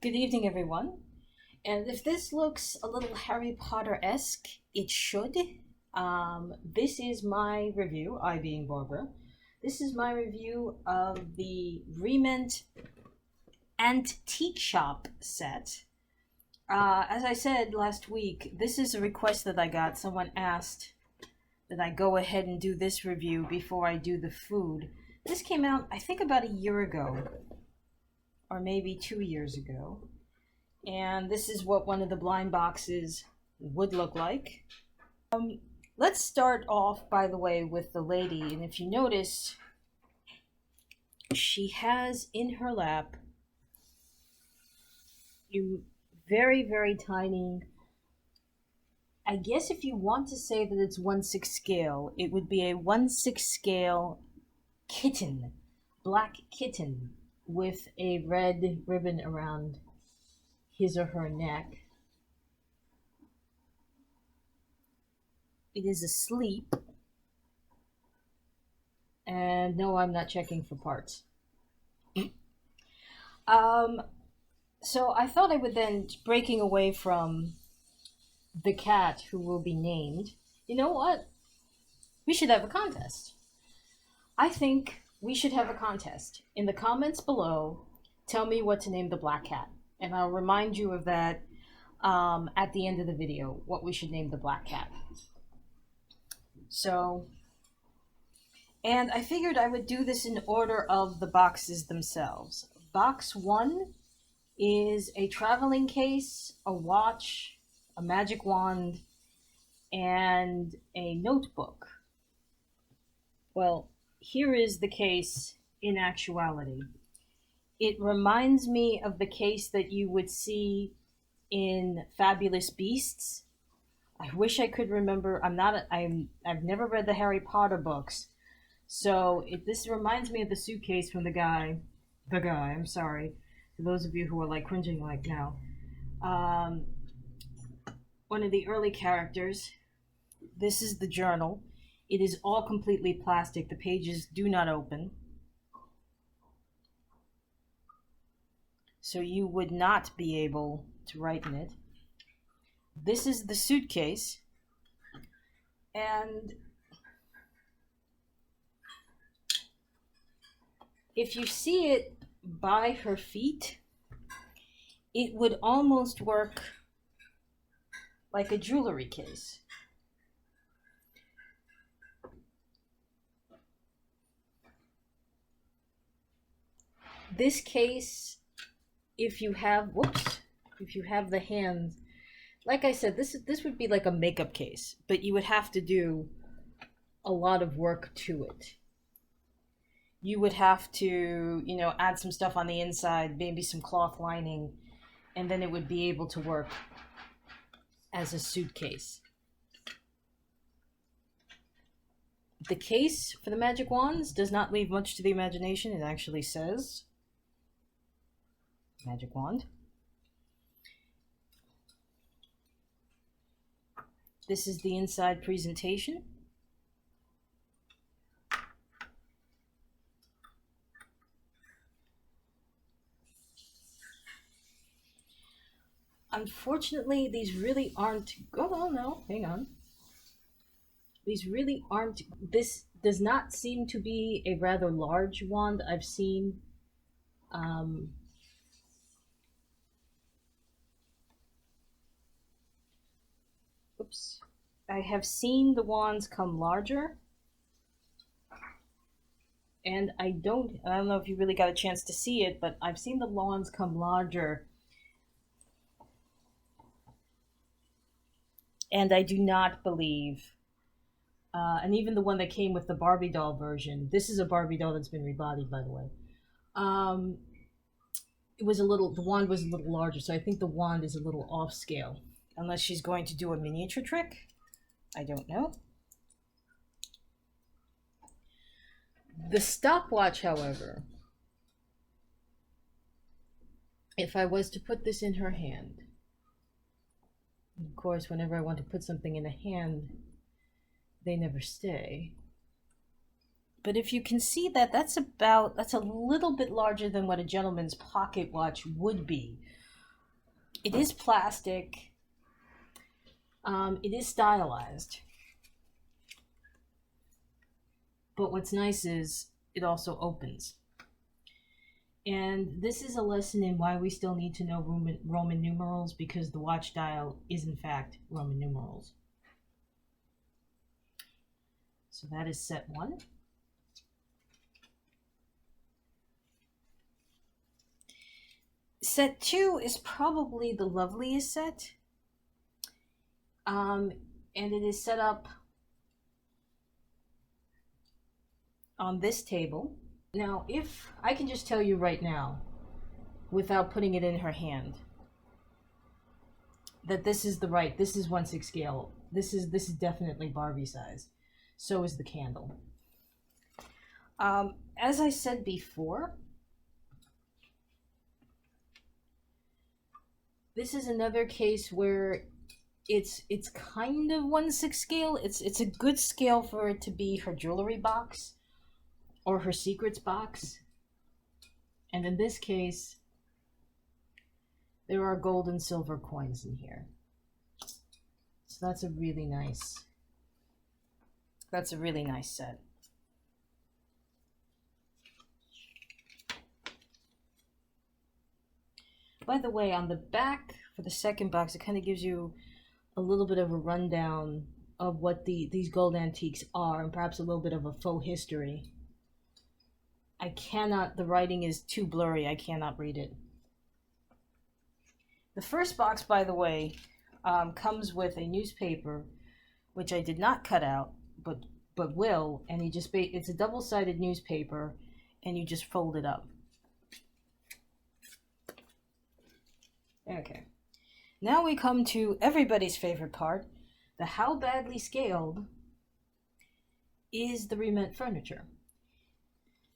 Good evening, everyone. And if this looks a little Harry Potter-esque, it should. This is my review, I being Barbara. This is my review of the Re-Ment Antique Shop set. As I said last week, this is a request that I got. Someone asked that I go ahead and do this review before I do the food. This came out, I think, about a year ago, or maybe 2 years ago. And this is what one of the blind boxes would look like. Let's start off, by the way, with the lady. And if you notice, she has in her lap a very, very tiny, I guess if you want to say that it's 1/6 scale, it would be a 1/6 scale kitten, black kitten, with a red ribbon around his or her neck. It is asleep. And no, I'm not checking for parts. So I thought I would then, breaking away from the cat who will be named, you know what? We should have a contest. I think we should have a contest. In the comments below, tell me what to name the black cat. And I'll remind you of that at the end of the video, what we should name the black cat. So, and I figured I would do this in order of the boxes themselves. Box 1 is a traveling case, a watch, a magic wand, and a notebook. Well, here is the case in actuality. It reminds me of the case that you would see in Fabulous Beasts. I wish I could remember. I've never read the Harry Potter books, so this reminds me of the suitcase from the guy. I'm sorry, for those of you who are like cringing like now. One of the early characters. This is the journal. It is all completely plastic. The pages do not open. So you would not be able to write in it. This is the suitcase. And if you see it by her feet, it would almost work like a jewelry case. This case, if you have the hands, like I said, this would be like a makeup case, but you would have to do a lot of work to it. You would have to, add some stuff on the inside, maybe some cloth lining, and then it would be able to work as a suitcase. The case for the magic wands does not leave much to the imagination. It actually says magic wand. This is the inside presentation. Unfortunately, these really aren't. Oh no, hang on. These really aren't. This does not seem to be a rather large wand. I've seen. Oops. I have seen the wands come larger. And I don't know if you really got a chance to see it, but I've seen the wands come larger. And I do not believe, and even the one that came with the Barbie doll version, this is a Barbie doll that's been rebodied, by the way. The wand was a little larger, so I think the wand is a little off scale. Unless she's going to do a miniature trick. I don't know. The stopwatch, however, if I was to put this in her hand, of course, whenever I want to put something in a hand, they never stay. But if you can see that, that's a little bit larger than what a gentleman's pocket watch would be. It is plastic. It is stylized. But what's nice is it also opens. And this is a lesson in why we still need to know Roman numerals, because the watch dial is in fact Roman numerals. So that is set 1. Set 2 is probably the loveliest set. And it is set up on this table. Now, if I can just tell you right now, without putting it in her hand, that this is 1/6 scale. This is definitely Barbie size. So is the candle. As I said before, this is another case where it's kind of 1/6 scale. It's a good scale for it to be her jewelry box or her secrets box. And in this case, there are gold and silver coins in here. So that's a really nice set. By the way, on the back for the second box, it kind of gives you a little bit of a rundown of what these gold antiques are, and perhaps a little bit of a faux history. The writing is too blurry, I cannot read it. The first box, by the way, comes with a newspaper, which I did not cut out, but will, and it's a double-sided newspaper, and you just fold it up. Okay. Now we come to everybody's favorite part, the how badly scaled is the Re-Ment furniture.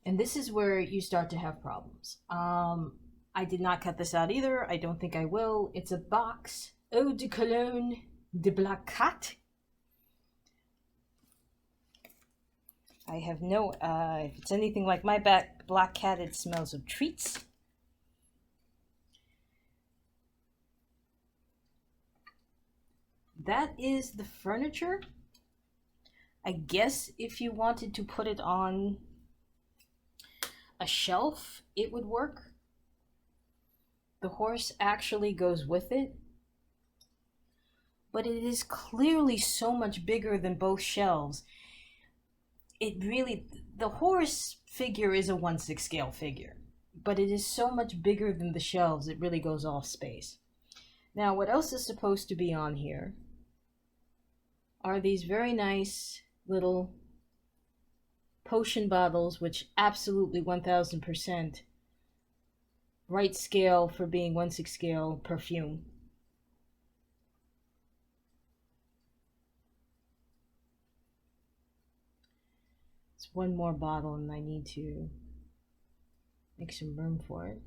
And this is where you start to have problems. I did not cut this out either. I don't think I will. It's a box, Eau de Cologne de Black Cat. I have no, if it's anything like my Black Cat, it smells of treats. That is the furniture. I guess if you wanted to put it on a shelf, it would work. The horse actually goes with it. But it is clearly so much bigger than both shelves. The horse figure is a 1/6 scale figure, but it is so much bigger than the shelves, it really goes off space. Now, what else is supposed to be on here are these very nice little potion bottles, which absolutely 1000% right scale for being 1/6 scale perfume. It's one more bottle and I need to make some room for it.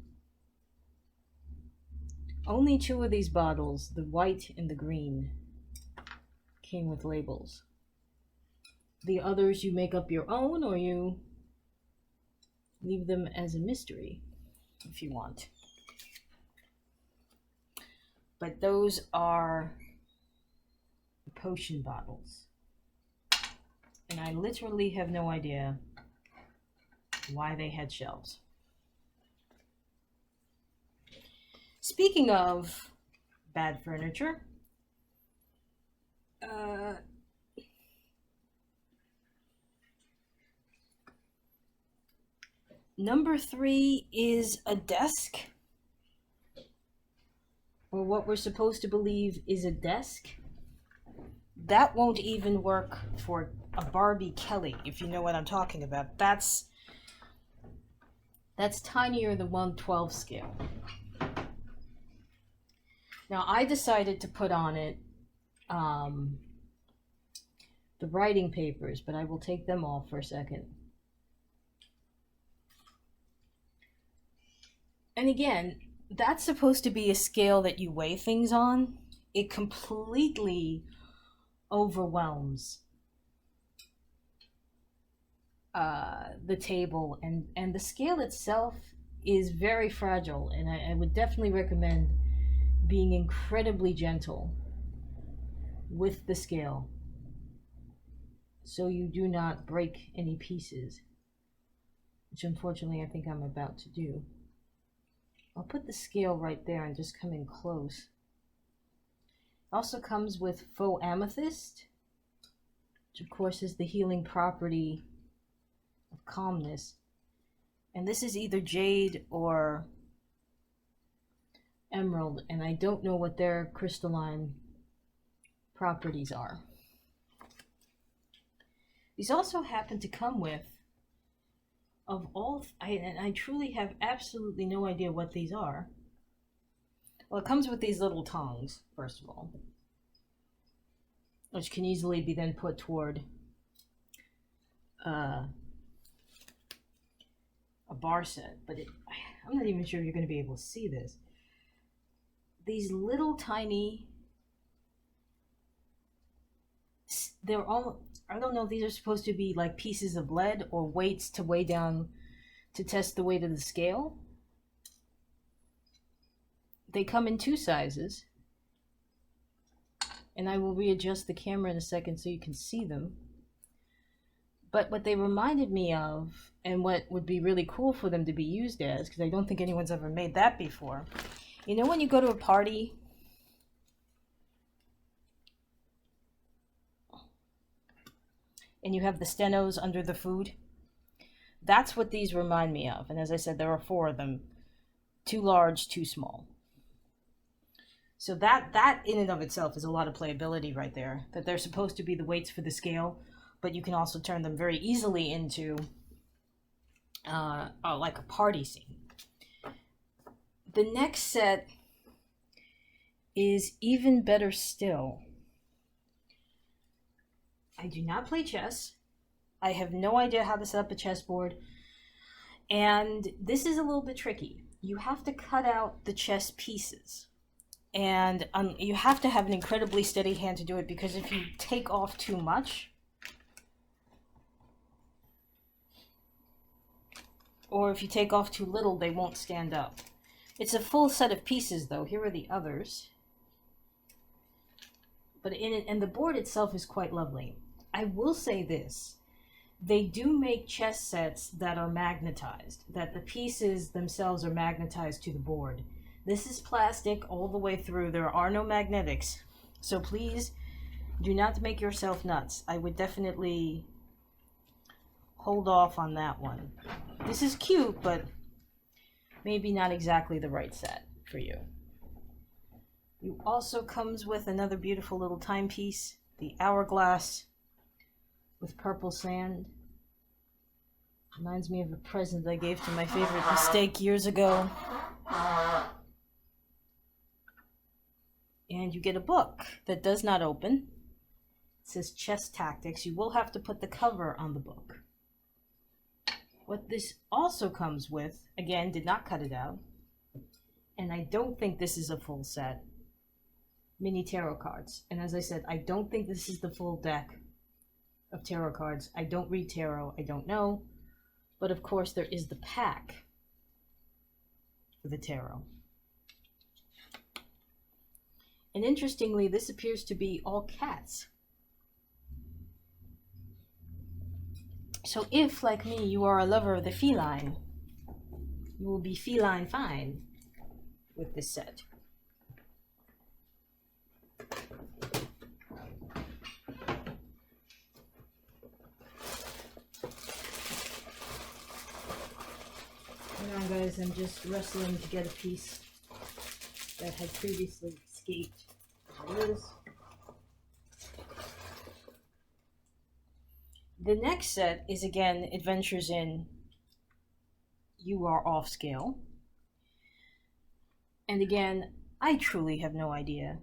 Only 2 of these bottles, the white and the green, came with labels. The others you make up your own, or you leave them as a mystery if you want. But those are the potion bottles. And I literally have no idea why they had shelves. Speaking of bad furniture, number 3 is a desk, or what we're supposed to believe is a desk. That won't even work for a Barbie Kelly, if you know what I'm talking about. That's tinier than 1/12 scale. Now, I decided to put on it the writing papers, but I will take them off for a second. And again, that's supposed to be a scale that you weigh things on. It completely overwhelms the table, and the scale itself is very fragile, and I would definitely recommend being incredibly gentle with the scale so you do not break any pieces, which unfortunately I think I'm about to do. I'll put the scale right there and just come in close. Also comes with faux amethyst, which of course is the healing property of calmness. And this is either jade or emerald, and I don't know what their crystalline properties are. These also happen to come with, of all, and I truly have absolutely no idea what these are. Well, it comes with these little tongs, first of all, which can easily be then put toward a bar set, but I'm not even sure you're going to be able to see this. These little tiny, they're all, I don't know if these are supposed to be like pieces of lead or weights to weigh down to test the weight of the scale. They come in 2 sizes, and I will readjust the camera in a second so you can see them. But what they reminded me of, and what would be really cool for them to be used as, because I don't think anyone's ever made that before. You know when you go to a party and you have the stenos under the food? That's what these remind me of. And as I said, there are 4 of them. 2 large, 2 small. So that in and of itself is a lot of playability right there. That they're supposed to be the weights for the scale, but you can also turn them very easily into like a party scene. The next set is even better still. I do not play chess. I have no idea how to set up a chessboard. And this is a little bit tricky. You have to cut out the chess pieces. And you have to have an incredibly steady hand to do it, because if you take off too much, or if you take off too little, they won't stand up. It's a full set of pieces, though. Here are the others. But and the board itself is quite lovely. I will say this. They do make chess sets that are magnetized, that the pieces themselves are magnetized to the board. This is plastic all the way through. There are no magnetics. So please do not make yourself nuts. I would definitely hold off on that one. This is cute, but maybe not exactly the right set for you. You also comes with another beautiful little timepiece, the hourglass with purple sand. Reminds me of a present I gave to my favorite mistake years ago. And you get a book that does not open. It says Chess Tactics. You will have to put the cover on the book. What this also comes with, again, did not cut it out, and I don't think this is a full set, mini tarot cards. And as I said, I don't think this is the full deck of tarot cards. I don't read tarot, I don't know. But of course there is the pack for the tarot. And interestingly, this appears to be all cats. So if, like me, you are a lover of the feline, you will be feline fine with this set. Hang on, guys, I'm just wrestling to get a piece that had previously escaped. There it is. The next set is, again, Adventures in You Are Off Scale. And again, I truly have no idea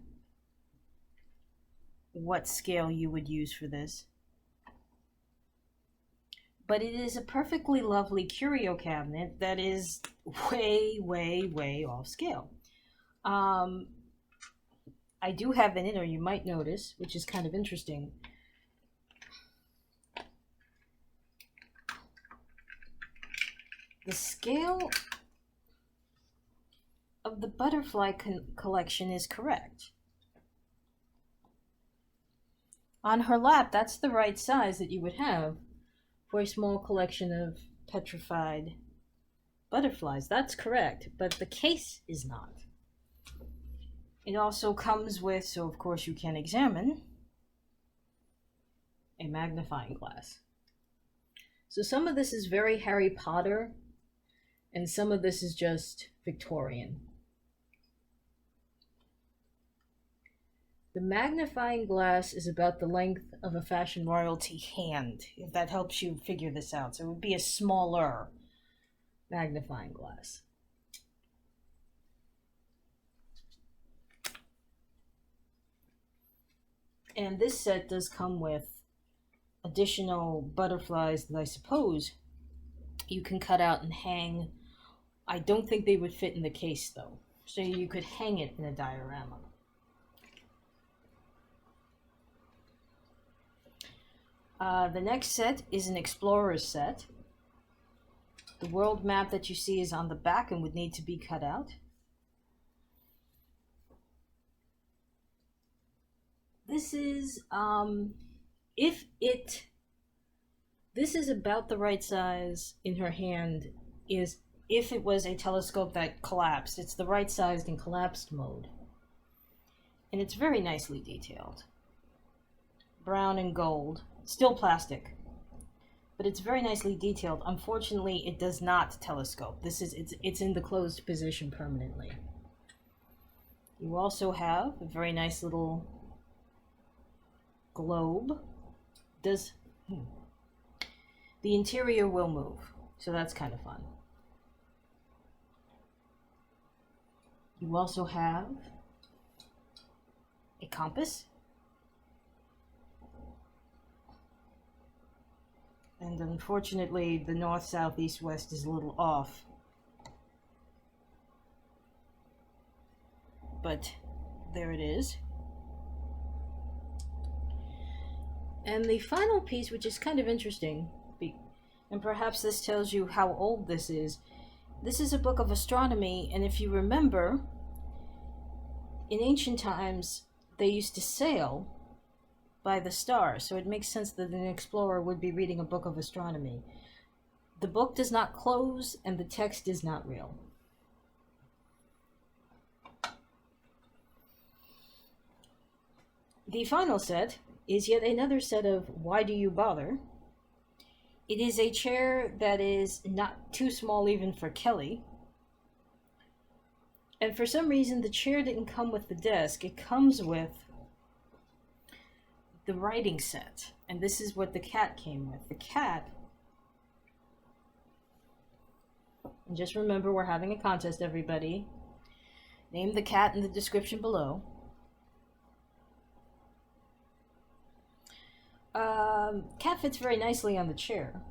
what scale you would use for this. But it is a perfectly lovely curio cabinet that is way, way, way off scale. I do have an inner, you might notice, which is kind of interesting. The scale of the butterfly collection is correct. On her lap, that's the right size that you would have for a small collection of petrified butterflies. That's correct, but the case is not. It also comes with, so of course you can examine, a magnifying glass. So some of this is very Harry Potter, and some of this is just Victorian. The magnifying glass is about the length of a fashion royalty hand, if that helps you figure this out. So it would be a smaller magnifying glass. And this set does come with additional butterflies that I suppose you can cut out and hang. I don't think they would fit in the case though, so you could hang it in a diorama. The next set is an explorer's set. The world map that you see is on the back and would need to be cut out. This is, this is about the right size in her hand, is if it was a telescope that collapsed. It's the right size in collapsed mode. And it's very nicely detailed. Brown and gold, still plastic, but it's very nicely detailed. Unfortunately, it does not telescope. It's in the closed position permanently. You also have a very nice little globe. The interior will move, so that's kind of fun. You also have a compass, and unfortunately the north, south, east, west is a little off, but there it is. And the final piece, which is kind of interesting, and perhaps this tells you how old this is a book of astronomy. And if you remember, in ancient times they used to sail by the stars, so it makes sense that an explorer would be reading a book of astronomy. The book does not close and the text is not real. The final set is yet another set of Why Do You Bother? It is a chair that is not too small even for Kelly. And for some reason the chair didn't come with the desk. It comes with the writing set. And this is what the cat came with. The cat, and just remember we're having a contest, everybody. Name the cat in the description below. Cat fits very nicely on the chair.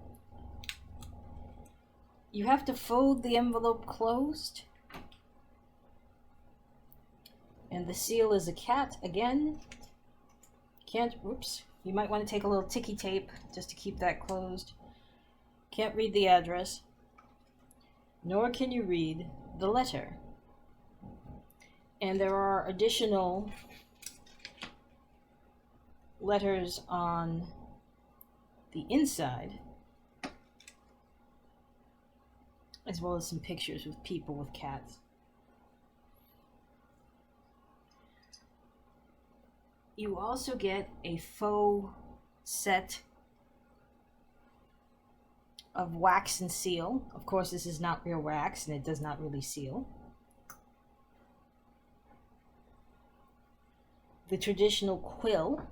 You have to fold the envelope closed. And the seal is a cat again. You might want to take a little ticky tape just to keep that closed. Can't read the address. Nor can you read the letter. And there are additional letters on the inside, as well as some pictures with people with cats. You also get a faux set of wax and seal. Of course, this is not real wax and it does not really seal. The traditional quill,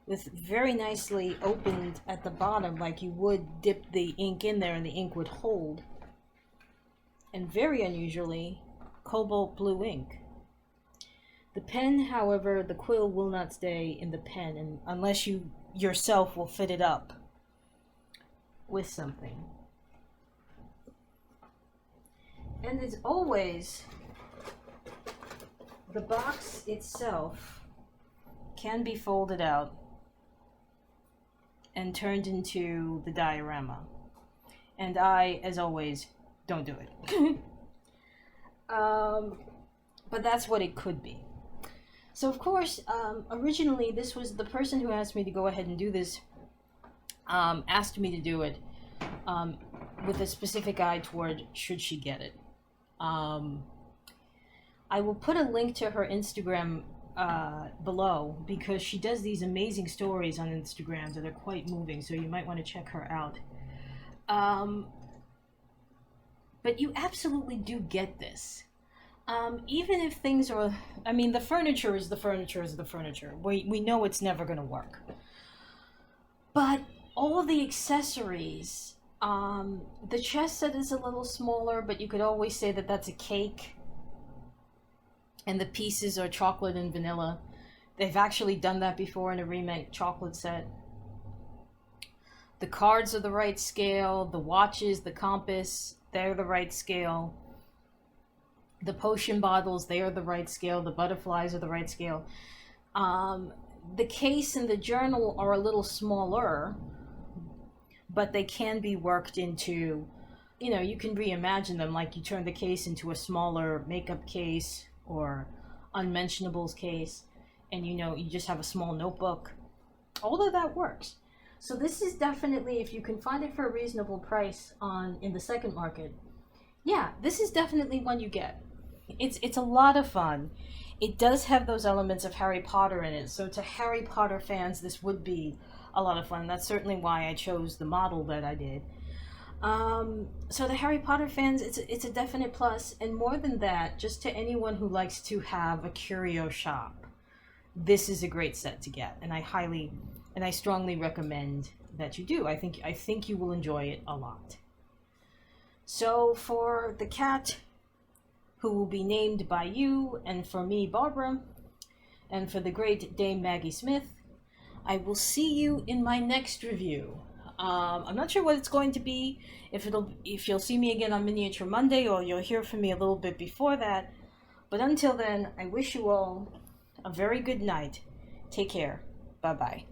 with very nicely opened at the bottom, like you would dip the ink in there and the ink would hold. And very unusually, cobalt blue ink. The pen, however, the quill will not stay in the pen and unless you yourself will fit it up with something. And as always, the box itself can be folded out and turned into the diorama. And I, as always, don't do it. But that's what it could be. So of course, originally this was the person who asked me to go ahead and do this, asked me to do it with a specific eye toward should she get it. I will put a link to her Instagram below, because she does these amazing stories on Instagram that are quite moving, so you might want to check her out. But you absolutely do get this. Even if things are, I mean, the furniture is the furniture is the furniture. We know it's never going to work. But all the accessories, the chess set is a little smaller, but you could always say that that's a cake. And the pieces are chocolate and vanilla. They've actually done that before in a Re-Ment chocolate set. The cards are the right scale. The watches, the compass, they're the right scale. The potion bottles, they are the right scale. The butterflies are the right scale. The case and the journal are a little smaller, but they can be worked into, you know, you can reimagine them. Like you turn the case into a smaller makeup case or unmentionables case, and you know, you just have a small notebook. All of that works. So this is definitely, if you can find it for a reasonable price in the second market, yeah, this is definitely one you get. It's a lot of fun. It does have those elements of Harry Potter in it, so to Harry Potter fans, this would be a lot of fun. That's certainly why I chose the model that I did. So the Harry Potter fans, it's a definite plus, and more than that, just to anyone who likes to have a curio shop, this is a great set to get, and I strongly recommend that you do. I think you will enjoy it a lot. So for the cat, who will be named by you, and for me, Barbara, and for the great Dame Maggie Smith, I will see you in my next review. I'm not sure what it's going to be, if you'll see me again on Miniature Monday, or you'll hear from me a little bit before that. But until then, I wish you all a very good night. Take care. Bye-bye.